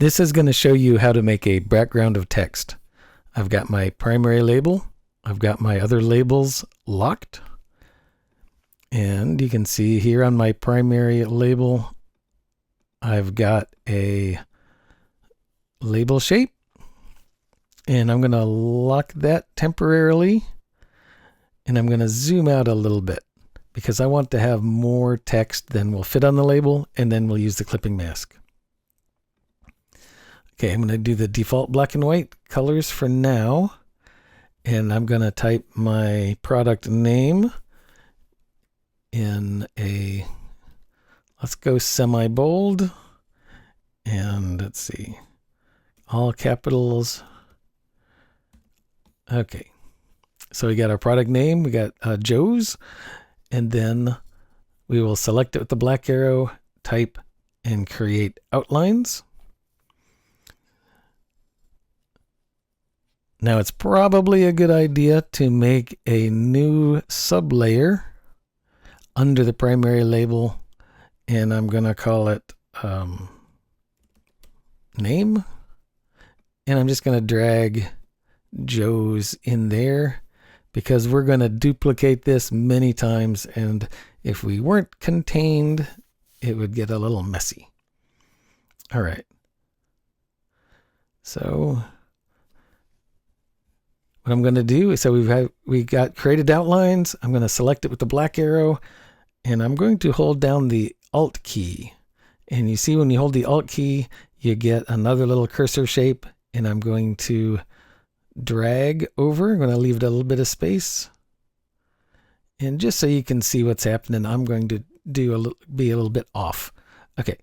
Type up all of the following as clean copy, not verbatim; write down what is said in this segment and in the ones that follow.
This is going to show you how to make a background of text. I've got my primary label. I've got my other labels locked. And you can see here on my primary label, I've got a label shape. And I'm going to lock that temporarily. And I'm going to zoom out a little bit because I want to have more text than will fit on the label, and then we'll use the clipping mask. Okay, I'm going to do the default black and white colors for now. And I'm going to type my product name in a, let's go semi-bold. And let's see, all capitals. Okay, so we got our product name, we got Joe's, and then we will select it with the black arrow, type, and create outlines. Now it's probably a good idea to make a new sublayer under the primary label, and I'm going to call it name, and I'm just going to drag Joe's in there because we're going to duplicate this many times, and if we weren't contained, it would get a little messy. All right. So what I'm going to do is, so we got created outlines. I'm going to select it with the black arrow, and I'm going to hold down the Alt key. And you see when you hold the Alt key, you get another little cursor shape, and I'm going to drag over. I'm going to leave it a little bit of space. And just so you can see what's happening, I'm going to be a little bit off. Okay.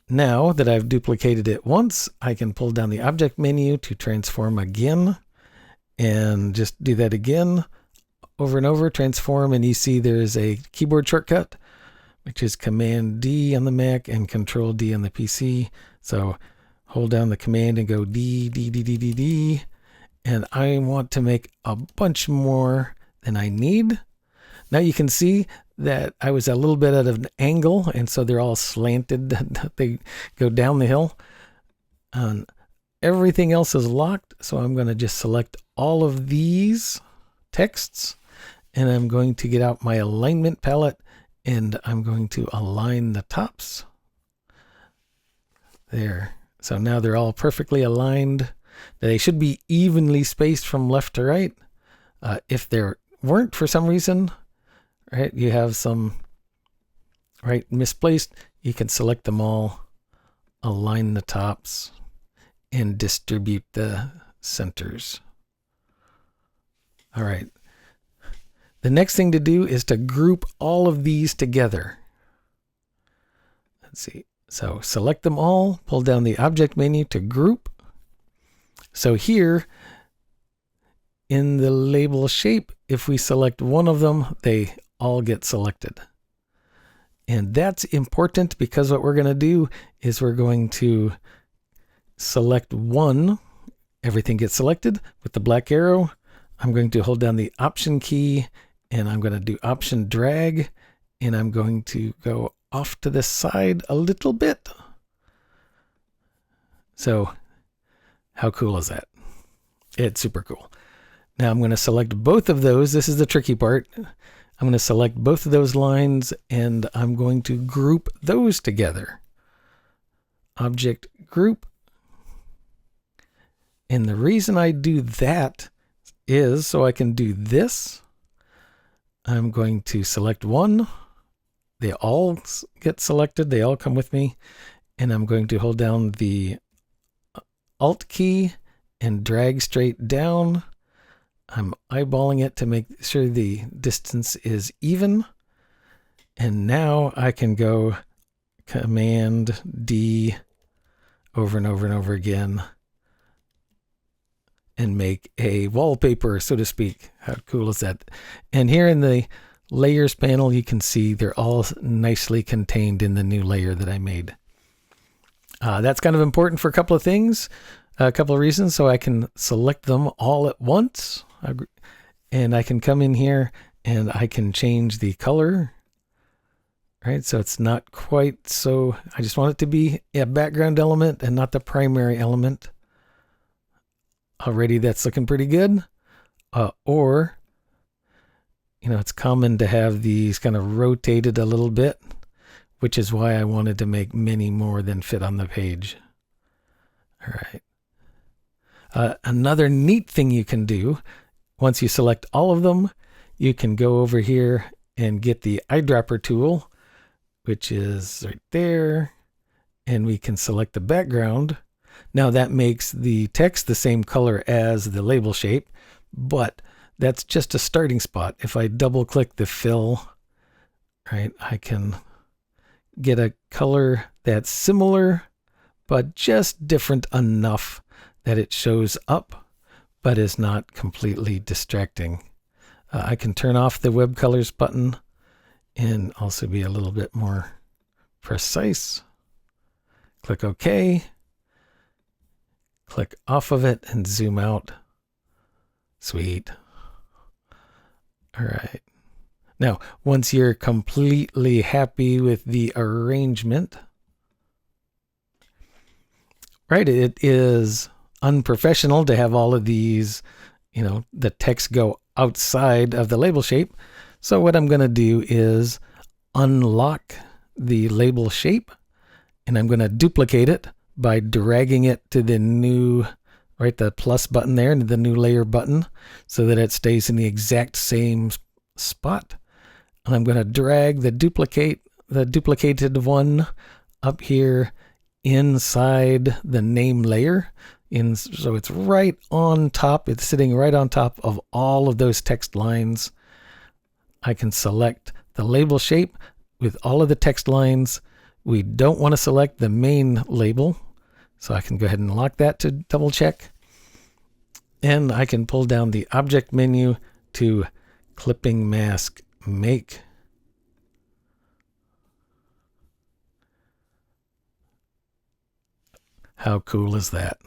Now that I've duplicated it once, I can pull down the object menu to transform again. And just do that again, over and over, transform, and you see there's a keyboard shortcut, which is Command D on the Mac and Control D on the PC. So hold down the command and go D, D, D, D, D, D. And I want to make a bunch more than I need. Now you can see that I was a little bit at an angle, and so they're all slanted. They go down the hill. Everything else is locked, so I'm going to just select all of these texts, and I'm going to get out my alignment palette, and I'm going to align the tops. There. So now they're all perfectly aligned. They should be evenly spaced from left to right. If there weren't for some reason, right, you have some right misplaced, you can select them all, align the tops, and distribute the centers. All right. The next thing to do is to group all of these together. Let's see. So select them all, pull down the object menu to group. So here in the label shape, if we select one of them, they all get selected. And that's important because what we're going to do is we're going to select one, everything gets selected with the black arrow. I'm going to hold down the Option key, and I'm going to do Option drag, and I'm going to go off to the side a little bit. So how cool is that? It's super cool. Now I'm going to select both of those. This is the tricky part. I'm going to select both of those lines, and I'm going to group those together. Object group. And the reason I do that is so I can do this. I'm going to select one. They all get selected. They all come with me. And I'm going to hold down the Alt key and drag straight down. I'm eyeballing it to make sure the distance is even. And now I can go Command D over and over and over again and make a wallpaper, so to speak. How cool is that? And here in the layers panel, you can see they're all nicely contained in the new layer that I made. That's kind of important for a couple of things, a couple of reasons. So I can select them all at once, and I can come in here and I can change the color, right? So it's not quite so, I just want it to be a background element and not the primary element. Already that's looking pretty good. Or, it's common to have these kind of rotated a little bit, which is why I wanted to make many more than fit on the page. All right. Another neat thing you can do, once you select all of them, you can go over here and get the eyedropper tool, which is right there, and we can select the background. Now that makes the text the same color as the label shape, but that's just a starting spot. If I double click the fill, right, I can get a color that's similar, but just different enough that it shows up, but is not completely distracting. I can turn off the web colors button and also be a little bit more precise. Click OK. Click off of it and zoom out. Sweet. All right. Now, once you're completely happy with the arrangement, right, it is unprofessional to have all of these, the text go outside of the label shape. So what I'm going to do is unlock the label shape, and I'm going to duplicate it by dragging it to the new, right, the plus button there, and the new layer button, so that it stays in the exact same spot. And I'm going to drag the duplicated one up here inside the name layer. So it's right on top. It's sitting right on top of all of those text lines. I can select the label shape with all of the text lines. We don't want to select the main label, so I can go ahead and lock that to double check. And I can pull down the object menu to clipping mask make. How cool is that?